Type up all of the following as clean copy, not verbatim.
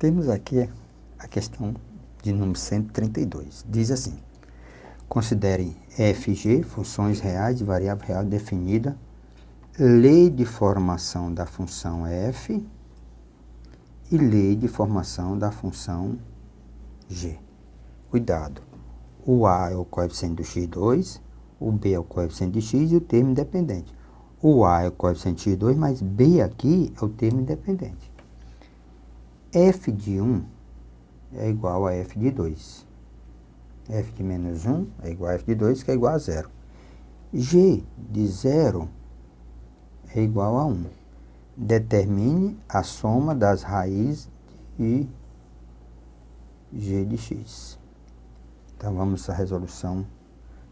Temos aqui a questão de número 132. Diz assim: considere f e g funções reais de variável real definida, lei de formação da função f e lei de formação da função g. Cuidado, o a é o coeficiente do x2, o b é o coeficiente de x e o termo independente. O a é o coeficiente de x2, mas b aqui é o termo independente. F de 1 é igual a f de 2. F de menos 1 é igual a f de 2, que é igual a 0. G de 0 é igual a 1. Determine a soma das raízes de g de x. Então, vamos à resolução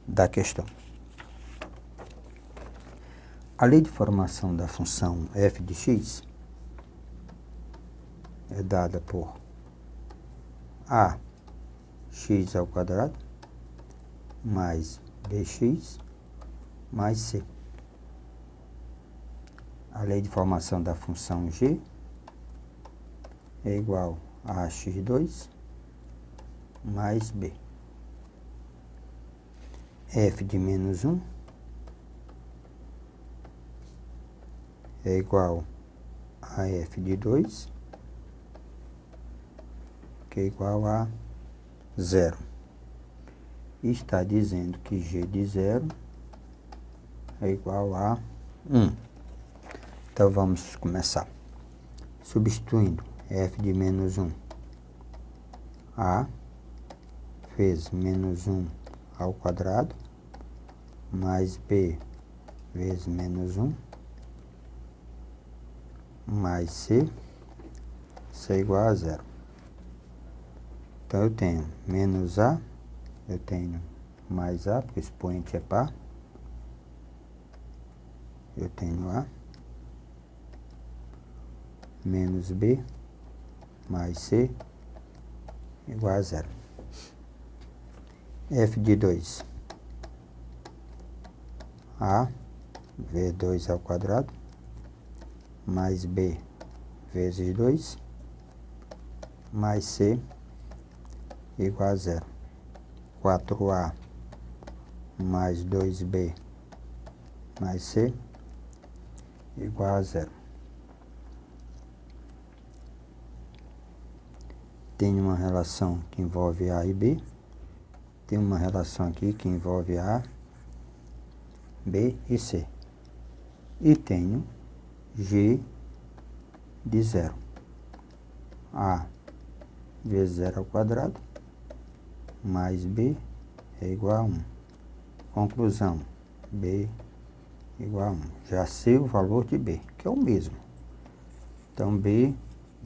da questão. A lei de formação da função f de x é dada por a x ao quadrado mais bx mais c. A lei de formação da função g é igual a x2 mais b. F de menos 1 é igual a f de 2, que é igual a 0. E está dizendo que g de 0 é igual a 1. Então, vamos começar. Substituindo f de menos 1, a vezes menos 1 ao quadrado, mais b vezes menos 1, mais c, isso é igual a 0. Então, eu tenho menos a, eu tenho mais a, porque o expoente é par. Eu tenho a, menos b, mais c, igual a 0. F de 2, a vezes 2 ao quadrado, mais b vezes 2, mais c, igual a 0. 4a mais 2b mais c, igual a 0. Tem uma relação que envolve a e b. Tem uma relação aqui que envolve a, b e c. E tenho g de 0. A vezes 0 ao quadrado, mais b é igual a 1. Conclusão, b igual a 1. Já sei o valor de b, que é o mesmo. Então, b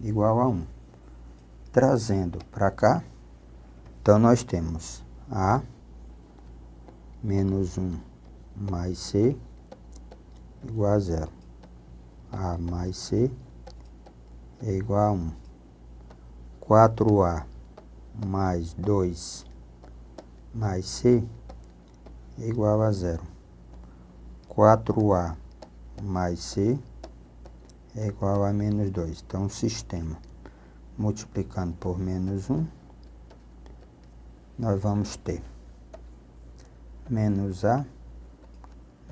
igual a 1. Trazendo para cá, então nós temos a menos 1 mais c igual a 0. A mais c é igual a 1. 4a mais 2 mais c é igual a 0. 4a mais c é igual a menos 2. Então, o sistema multiplicando por menos 1, nós vamos ter menos a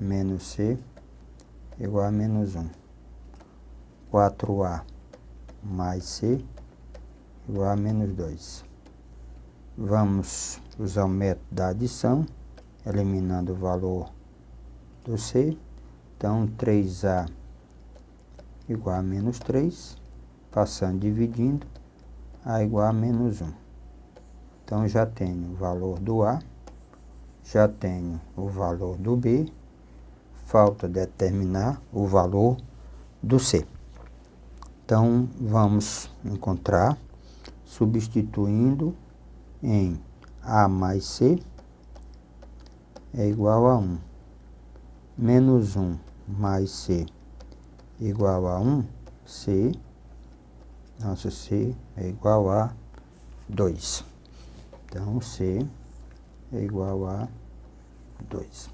menos c igual a menos 1. 4a mais c igual a menos 2. Vamos usar o método da adição, eliminando o valor do c. Então, 3a igual a menos 3, passando, dividindo, a igual a menos 1. Então, já tenho o valor do a, já tenho o valor do b, falta determinar o valor do c. Então, vamos encontrar, substituindo em a mais c é igual a 1. Menos 1 mais c igual a 1, c, nosso c é igual a 2. Então, c é igual a 2.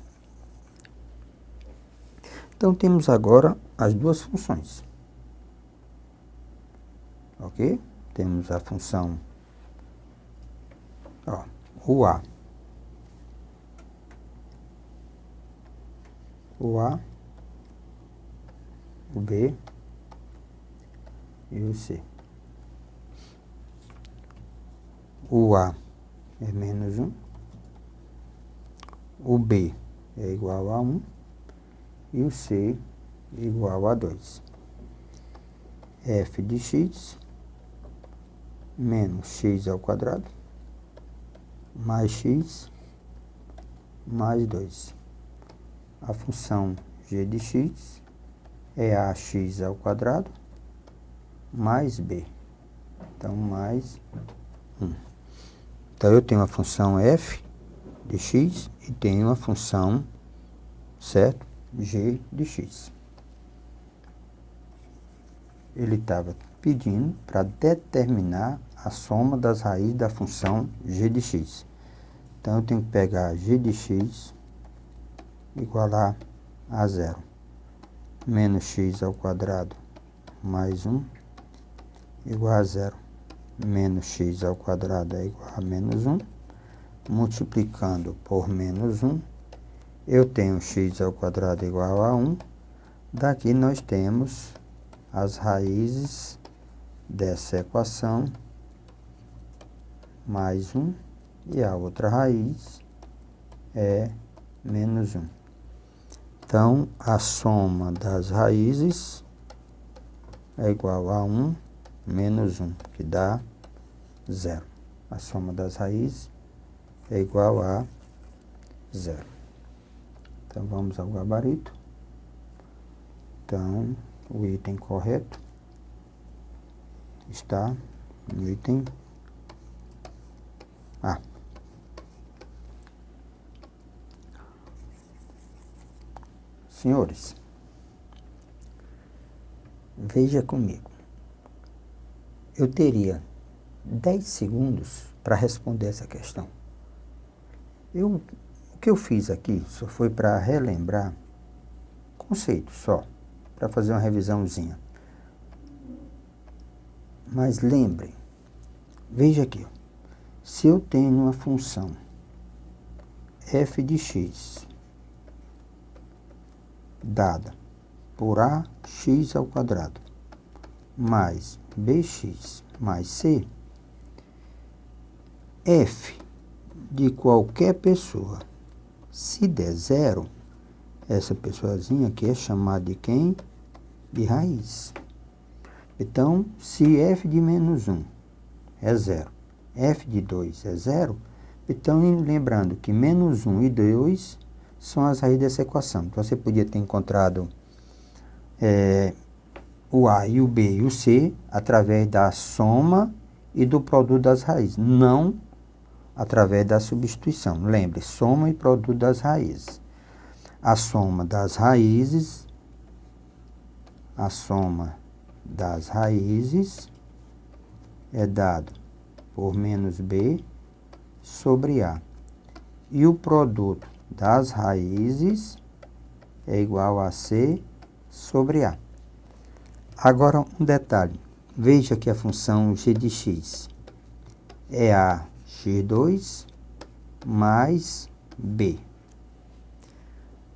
Então, temos agora as duas funções. Ok? temos a função, ó, o A, o B e o C. O A é menos 1, o B é igual a 1 e o C é igual a 2. F de x menos x ao quadrado mais x mais 2. A função g de x é ax ao quadrado mais b. Então, mais 1. Então, eu tenho a função f de x e tenho a função, certo, g de x. Ele estava pedindo para determinar a soma das raízes da função g de x. Então, eu tenho que pegar g de x igualar a 0. Menos x ao quadrado mais 1 igual a 0. Menos x ao quadrado é igual a menos 1. Multiplicando por menos 1, eu tenho x ao quadrado igual a 1. Daqui nós temos as raízes dessa equação, mais 1, e a outra raiz é menos 1. Então, a soma das raízes é igual a 1 menos 1, que dá 0. A soma das raízes é igual a 0. Então, vamos ao gabarito. Então, o item correto está no item A. Senhores, veja comigo. Eu teria 10 segundos para responder essa questão. O que eu fiz aqui só foi para relembrar conceitos só, para fazer uma revisãozinha. Mas lembrem, veja aqui, se eu tenho uma função f de x dada por ax ao quadrado mais bx mais c, f de qualquer pessoa, se der 0, essa pessoazinha aqui é chamada de quem? De raiz. Então, se f de menos 1 é 0, f de 2 é 0, então, lembrando que menos 1 e 2 são as raízes dessa equação. Então, você podia ter encontrado o A e o B e o C através da soma e do produto das raízes, não através da substituição. Lembre, soma e produto das raízes. A soma das raízes é dado por menos B sobre A. E o produto das raízes é igual a C sobre A. Agora, um detalhe. Veja que a função g de x é ax2 mais b.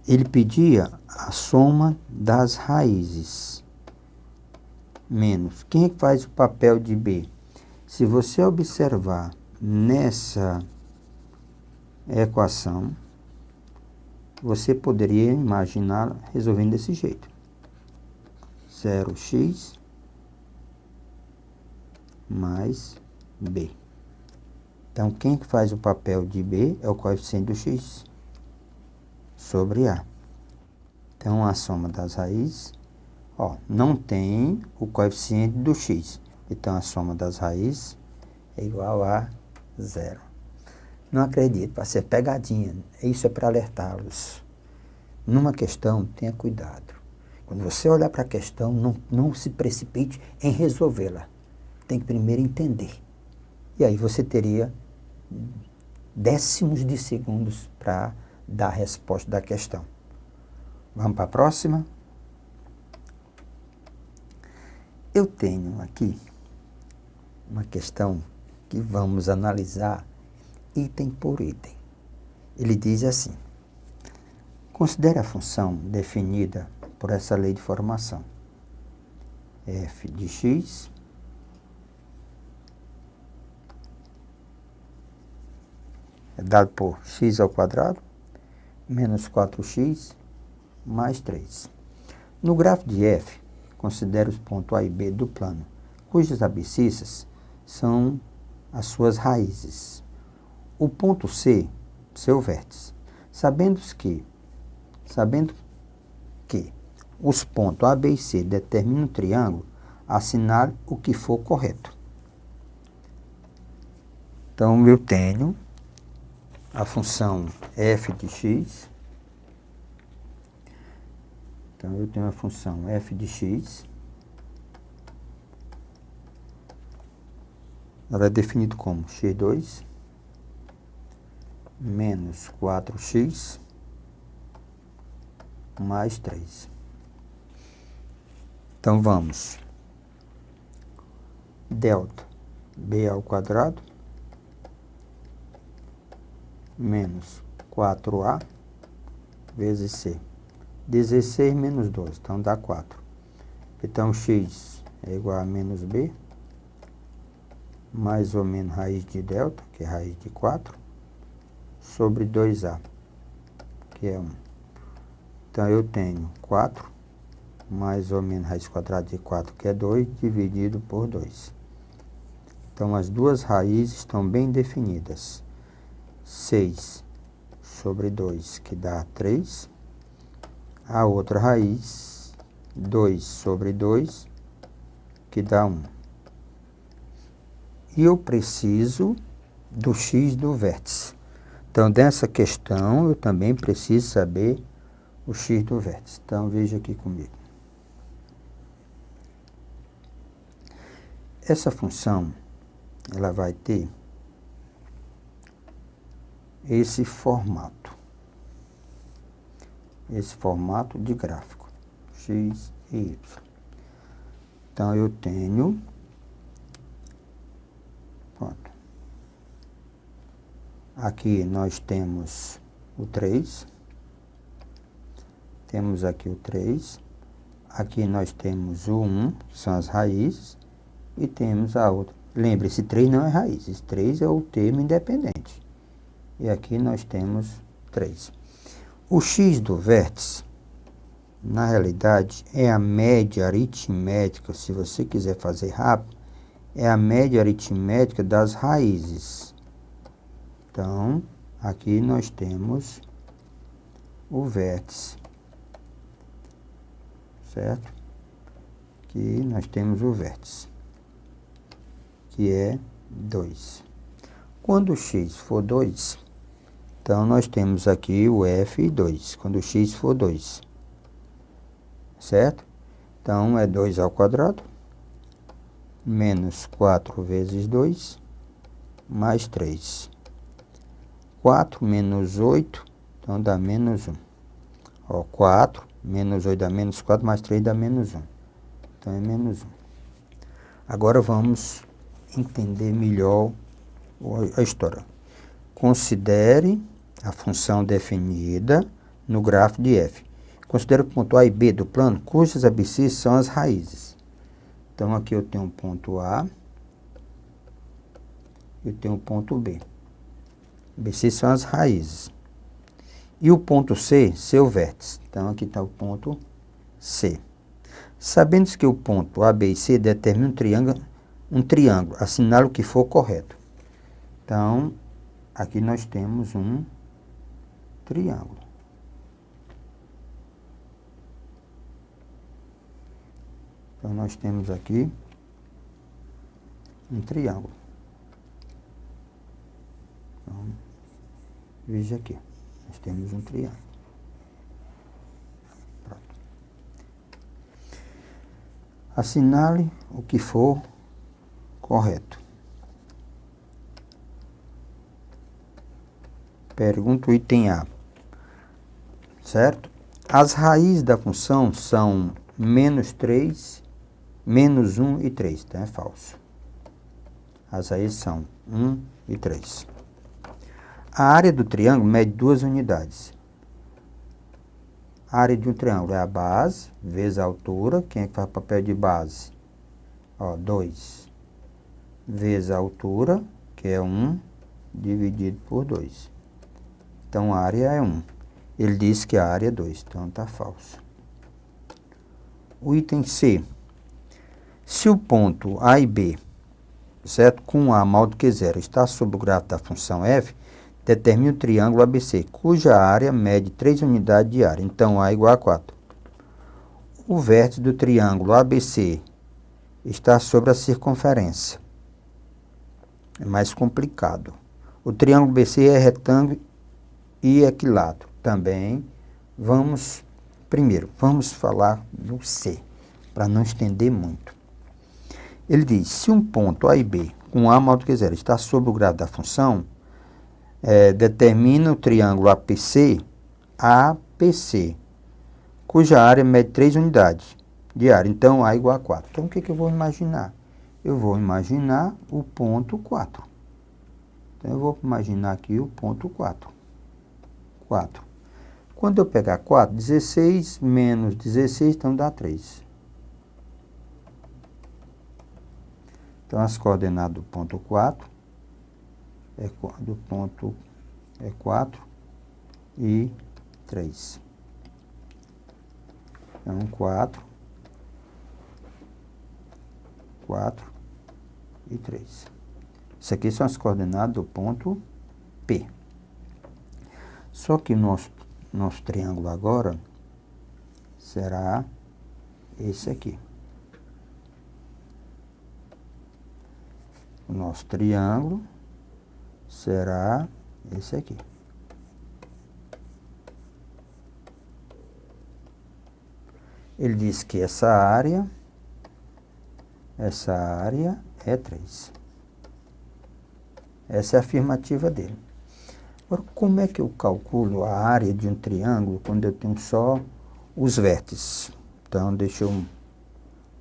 Ele pedia a soma das raízes menos. Quem é que faz o papel de b? Se você observar nessa equação, você poderia imaginar resolvendo desse jeito. 0x mais b. Então, quem que faz o papel de b é o coeficiente do x sobre a. Então, a soma das raízes, ó, não tem o coeficiente do x. Então, a soma das raízes é igual a 0. Não acredito, vai ser pegadinha. Isso é para alertá-los. Numa questão, tenha cuidado. Quando você olhar para a questão, não se precipite em resolvê-la. Tem que primeiro entender. E aí você teria décimos de segundos para dar a resposta da questão. Vamos para a próxima? Eu tenho aqui uma questão que vamos analisar item por item. Ele diz assim: considere a função definida por essa lei de formação. F de x é dado por x ao quadrado menos 4x mais 3. No gráfico de f, considere os pontos A e B do plano, cujas abscissas são as suas raízes. O ponto C, seu vértice. Sabendo que os pontos A, B e C determinam um triângulo, assinale o que for correto. Então, eu tenho a função f de x. Então, eu tenho a função f de x. Ela é definida como x2 menos 4x mais 3. Então, vamos. Delta b ao quadrado menos 4a vezes c. 16 menos 12, então dá 4. Então, x é igual a menos b, mais ou menos raiz de delta, que é raiz de 4, sobre 2a, que é 1. Então, eu tenho 4, mais ou menos raiz quadrada de 4, que é 2, dividido por 2. Então, as duas raízes estão bem definidas. 6 sobre 2, que dá 3. A outra raiz, 2 sobre 2, que dá 1. E eu preciso do x do vértice. Então, dessa questão, eu também preciso saber o x do vértice. Então, veja aqui comigo. Essa função, ela vai ter esse formato de gráfico, x e y. Então, eu tenho, pronto, aqui nós temos o 3, temos aqui o 3, aqui nós temos o 1, que são as raízes, e temos a outra. Lembre-se, 3 não é raiz, esse 3 é o termo independente. E aqui nós temos 3. O x do vértice, na realidade, é a média aritmética, se você quiser fazer rápido, é a média aritmética das raízes. Então, aqui nós temos o vértice, certo? Aqui nós temos o vértice, que é 2. Quando o x for 2, então nós temos aqui o f2, quando o x for 2, certo? Então, é 2 ao quadrado, menos 4 vezes 2, mais 3. 4 menos 8, então dá menos 1. Ó, 4 menos 8 dá menos 4, mais 3 dá menos 1. Então, é menos 1. Agora, vamos entender melhor a história. Considere a função definida no gráfico de f. Considere o ponto A e B do plano, cujas abscissas são as raízes. Então, aqui eu tenho um ponto A, eu tenho um ponto B. Abscissas são as raízes. E o ponto C, seu vértice. Então, aqui está o ponto C. Sabendo que o ponto A, B e C determina um triângulo, assinale o que for correto. Então, aqui nós temos um triângulo. Então, nós temos aqui um triângulo. Então, veja aqui, nós temos um triângulo. Pronto. Assinale o que for correto. Pergunta o item A. Certo? As raízes da função são menos 3, menos 1 e 3. Então, é falso. As raízes são 1 e 3. A área do triângulo mede 2 unidades. A área de um triângulo é a base, vezes a altura. Quem é que faz papel de base? 2. Vezes a altura, que é 1, dividido por 2. Então, a área é 1. Ele disse que a área é 2, então está falso. O item C. Se o ponto A e B, certo, com A maior do que zero, está sob o gráfico da função f, determine o triângulo ABC, cuja área mede 3 unidades de área. Então, A igual a 4. O vértice do triângulo ABC está sobre a circunferência. É mais complicado. O triângulo BC é retângulo e equilátero. Também primeiro, vamos falar do C, para não estender muito. Ele diz, se um ponto A e B, com A maior do que zero, está sob o grado da função, determina o triângulo APC, cuja área mede 3 unidades de área. Então, A igual a 4. Então, o que eu vou imaginar? Eu vou imaginar o ponto 4. Então, eu vou imaginar aqui o ponto 4. 4. Quando eu pegar 4, 16 menos 16, então dá 3. Então, as coordenadas do ponto 4 é 4 e 3. Então, 4 e 3. Isso aqui são as coordenadas do ponto P. Só que nosso triângulo agora será esse aqui. O nosso triângulo será esse aqui. Ele diz que essa área é 3. Essa é a afirmativa dele. Agora, como é que eu calculo a área de um triângulo quando eu tenho só os vértices? Então, deixa eu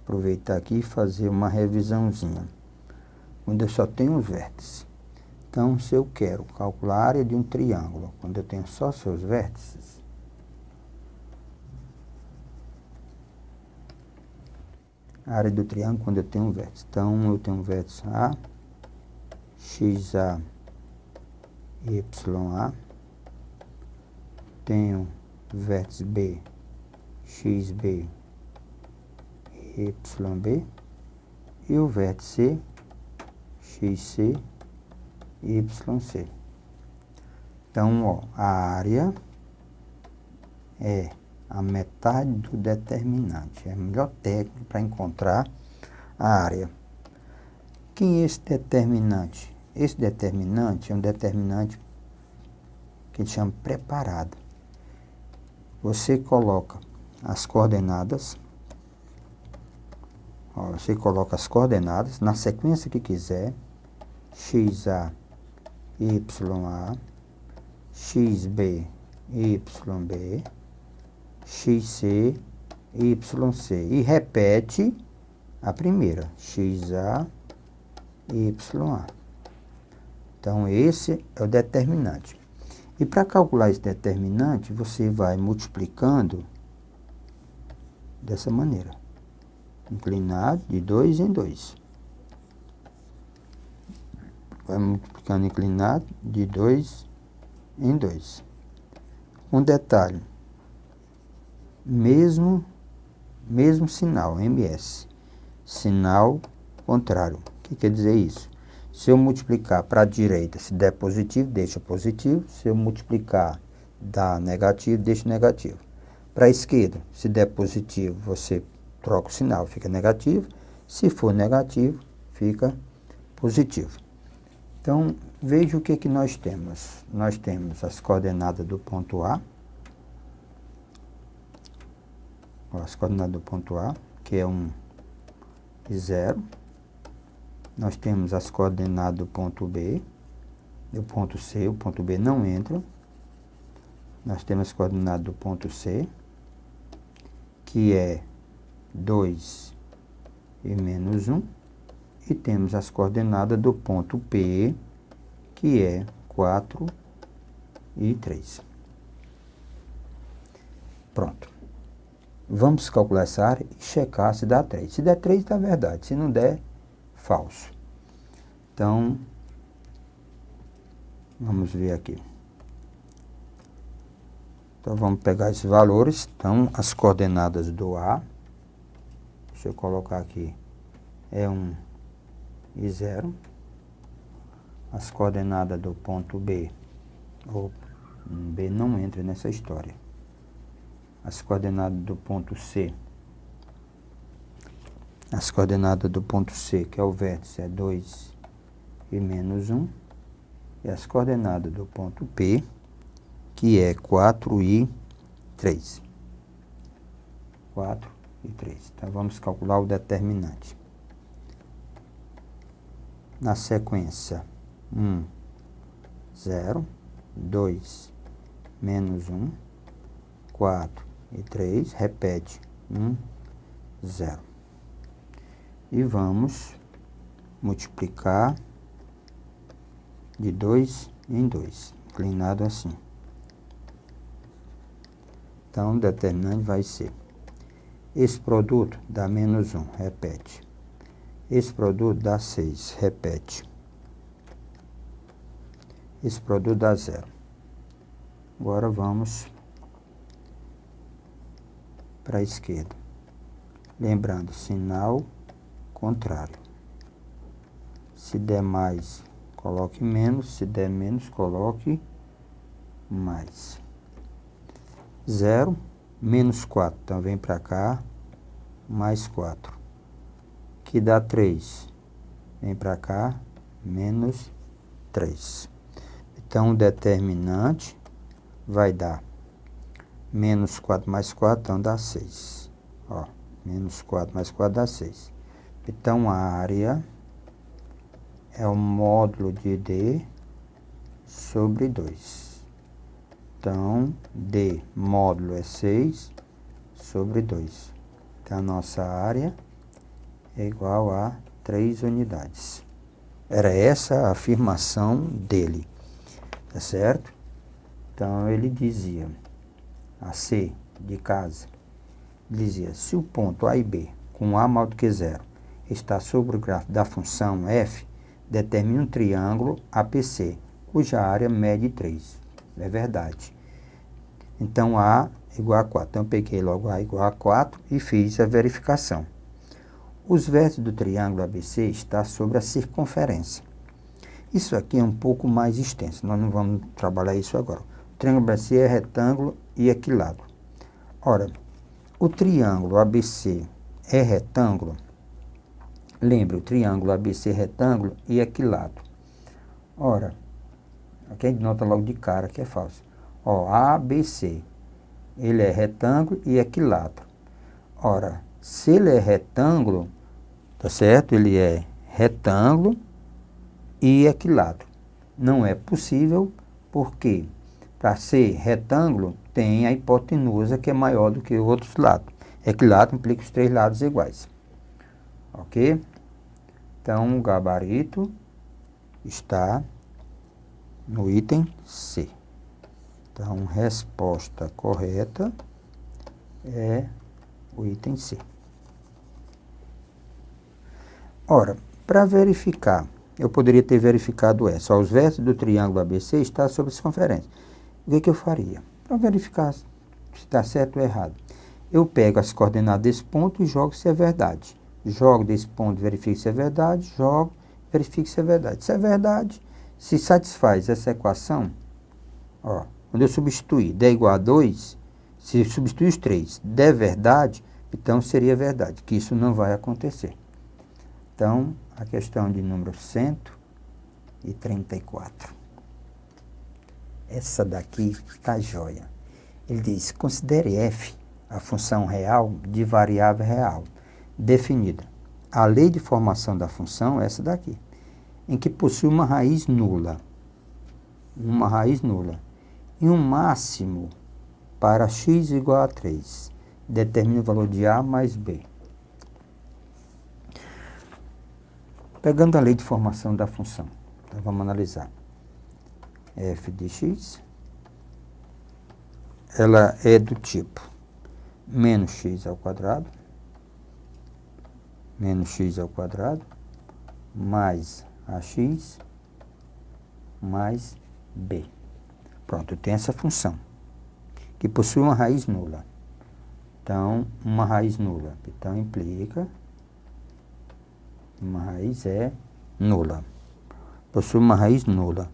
aproveitar aqui e fazer uma revisãozinha. Quando eu só tenho os vértices. Então, se eu quero calcular a área de um triângulo, quando eu tenho só seus vértices, a área do triângulo quando eu tenho um vértice. Então, eu tenho um vértice A, XA, YA. Tenho vértice B, XB, YB. E o vértice C, XC, YC. Então, a área é a metade do determinante. É a melhor técnica para encontrar a área. Quem é esse determinante? Esse determinante é um determinante que a gente chama preparado. Você coloca as coordenadas, você coloca as coordenadas na sequência que quiser, XA, YA, XB, YB, XC, YC. E repete a primeira, XA, YA. Então, esse é o determinante. E para calcular esse determinante, você vai multiplicando dessa maneira. Inclinado de 2 em 2. Vai multiplicando inclinado de 2 em 2. Um detalhe. Mesmo sinal, MS. Sinal contrário. O que quer dizer isso? Se eu multiplicar para a direita, se der positivo, deixa positivo. Se eu multiplicar, dá negativo, deixa negativo. Para a esquerda, se der positivo, você troca o sinal, fica negativo. Se for negativo, fica positivo. Então, veja o que nós temos. Nós temos as coordenadas do ponto A. As coordenadas do ponto A, que é 1 e 0. Nós temos as coordenadas do ponto B, do ponto C. O ponto B não entra. Nós temos as coordenadas do ponto C, que é 2 e menos 1. e temos as coordenadas do ponto P, que é 4 e 3. Pronto. Vamos calcular essa área e checar se dá 3. Se der 3, dá verdade. Se não der, falso. Então, vamos ver aqui. Então, vamos pegar esses valores. Então, as coordenadas do A, deixa eu colocar aqui, é 1 e 0. As coordenadas do ponto B, B não entra nessa história. As coordenadas do ponto C, as coordenadas do ponto C, que é o vértice, é 2 e menos 1. E as coordenadas do ponto P, que é 4 e 3. 4 e 3. Então, vamos calcular o determinante. Na sequência, 1, 0, 2, menos 1, 4 e 3, repete, 1, 0. E vamos multiplicar de 2 em 2, inclinado assim. Então, o determinante vai ser, esse produto dá menos 1, repete. Esse produto dá 6, repete. Esse produto dá 0. Agora vamos para a esquerda. Lembrando, sinal contrário. Se der mais, coloque menos. Se der menos, coloque mais. 0, menos 4. Então, vem para cá, mais 4. Que dá 3. Vem para cá, menos 3. Então, o determinante vai dar menos 4 mais 4, então dá 6. Ó, menos 4 mais 4 dá 6. Então, a área é o módulo de D sobre 2. Então, D módulo é 6 sobre 2. Então, a nossa área é igual a 3 unidades. Era essa a afirmação dele, tá certo? Então, ele dizia, a C de casa, dizia, se o ponto A e B com A maior do que 0 está sobre o gráfico da função f, determine um triângulo APC, cuja área mede 3. É verdade. Então, A igual a 4. Então, eu peguei logo A igual a 4 e fiz a verificação. Os vértices do triângulo ABC estão sobre a circunferência. Isso aqui é um pouco mais extenso. Nós não vamos trabalhar isso agora. O triângulo ABC é retângulo e equilátero. Ora, o triângulo ABC é retângulo. Lembre, o triângulo ABC é retângulo e equilátero. Ora, aqui a gente nota logo de cara que é falso. Ó, ABC, ele é retângulo e equilátero. Ora, se ele é retângulo, tá certo? Ele é retângulo e equilátero. Não é possível, porque para ser retângulo, tem a hipotenusa que é maior do que os outros lados. Equilátero implica os 3 lados iguais. Ok? Então, o gabarito está no item C. Então, resposta correta é o item C. Ora, para verificar, eu poderia ter verificado essa. Os vértices do triângulo ABC estão sobre a circunferência. O que eu faria? Para verificar se está certo ou errado. Eu pego as coordenadas desse ponto e jogo se é verdade. Jogo desse ponto, verifico se é verdade. Jogo, verifico se é verdade. Se é verdade, se satisfaz essa equação, ó, quando eu substituir D igual a 2, se substituir os 3, der verdade, então seria verdade, que isso não vai acontecer. Então, a questão de número 134. Essa daqui tá joia. Ele diz, considere f a função real de variável real, definida. A lei de formação da função é essa daqui, em que possui uma raiz nula. Uma raiz nula. E um máximo para x igual a 3. Determine o valor de A mais B. Pegando a lei de formação da função. Então, vamos analisar. F de x, ela é do tipo menos x ao quadrado, mais ax, mais b. Pronto, eu tenho essa função, que possui uma raiz nula. Então, uma raiz nula. Então, implica uma raiz é nula. Possui uma raiz nula.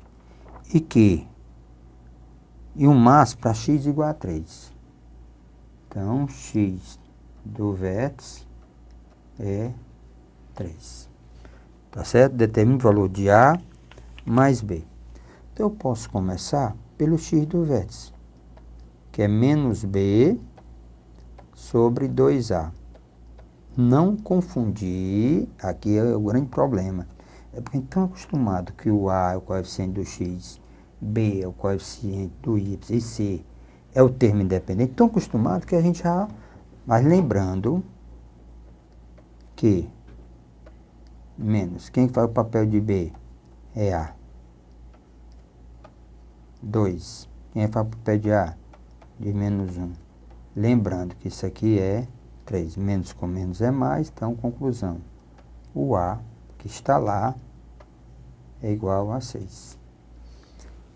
E um máximo para x igual a 3. Então, x do vértice é 3. Tá certo? Determina o valor de A mais B. Então, eu posso começar pelo x do vértice, que é menos B sobre 2A. Não confundir, aqui é o grande problema. É porque estão acostumados que o A é o coeficiente do x, B é o coeficiente do y e C é o termo independente. Estão acostumados que a gente já... Mas lembrando que menos, quem faz o papel de B é A. 2, quem faz o papel de A? De menos 1. Lembrando que isso aqui é 3. Menos com menos é mais, então, conclusão. O A, que está lá, é igual a 6.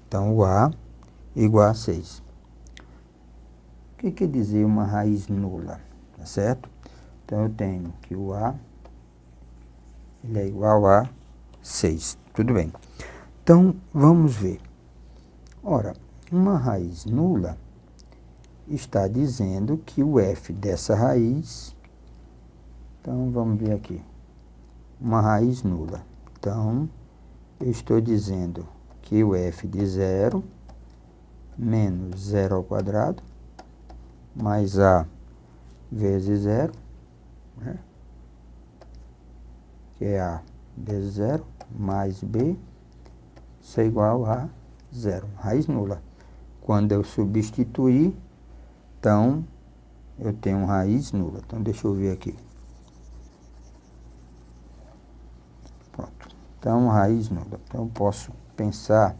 Então, o A igual a 6. O que quer dizer uma raiz nula? Tá certo? Então, eu tenho que o A ele é igual a 6. Tudo bem. Então, vamos ver. Ora, uma raiz nula está dizendo que o f dessa raiz... Então, vamos ver aqui. Uma raiz nula. Então, eu estou dizendo que o f de 0 menos 0 ao quadrado mais a vezes 0, né? Que é a vezes 0 mais b, isso é igual a 0. Raiz nula. Quando eu substituir, então, eu tenho raiz nula. Então, deixa eu ver aqui. Pronto. Então, raiz nula. Então, eu posso pensar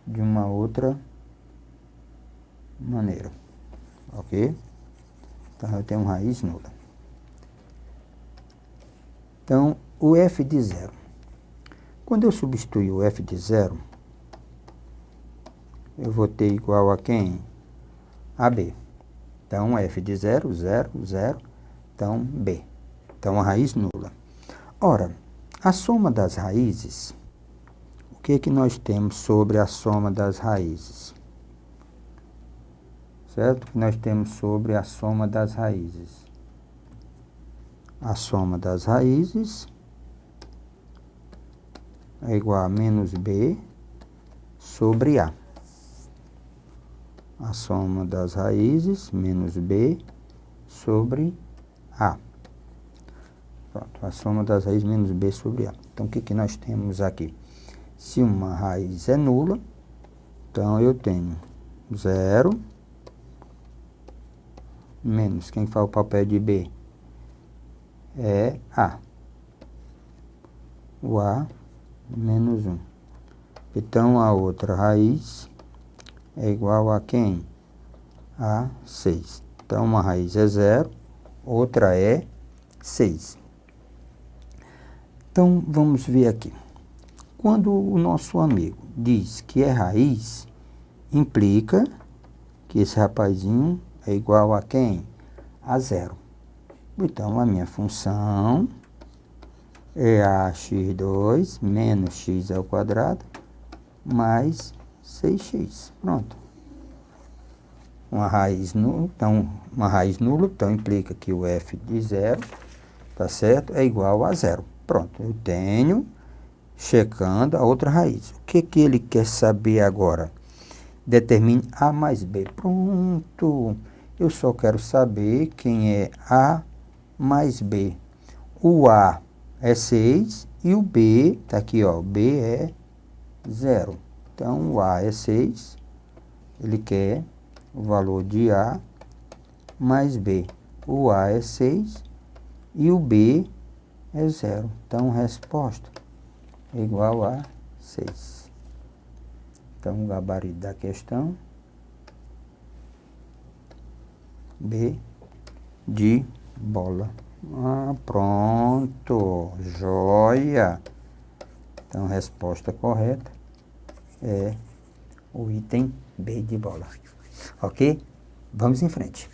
de uma outra maneira. Ok? Então, eu tenho raiz nula. Então, o f de 0. Quando eu substituir o f de 0, eu vou ter igual a quem? A b. Então, f de 0, 0, 0. Então, b. Então, a raiz nula. Ora, a soma das raízes, o que que nós temos sobre a soma das raízes? Certo? O que nós temos sobre a soma das raízes? A soma das raízes é igual a menos b sobre a. A soma das raízes, menos b sobre a. Pronto, a soma das raízes menos b sobre a. Então, o que que nós temos aqui? Se uma raiz é nula, então eu tenho 0 menos, quem faz o papel de b? É a. O a menos 1. Então, a outra raiz é igual a quem? A 6. Então, uma raiz é 0, outra é 6. Então, vamos ver aqui. Quando o nosso amigo diz que é raiz, implica que esse rapazinho é igual a quem? A 0. Então, a minha função é ax2 menos x ao quadrado mais 6x. Pronto. Uma raiz nula, então implica que o f de 0, tá certo? É igual a 0. Pronto, eu tenho, checando a outra raiz. O que que ele quer saber agora? Determine a mais b. Pronto. Eu só quero saber quem é a mais b. O a é 6 e o b, tá aqui, ó, b é 0. Então, o a é 6, ele quer o valor de a mais b. O a é 6 e o B é 0. Então, resposta é igual a 6. Então, o gabarito da questão, B de bola. Ah, pronto, joia. Então, a resposta correta é o item B de bola. Ok? Vamos em frente.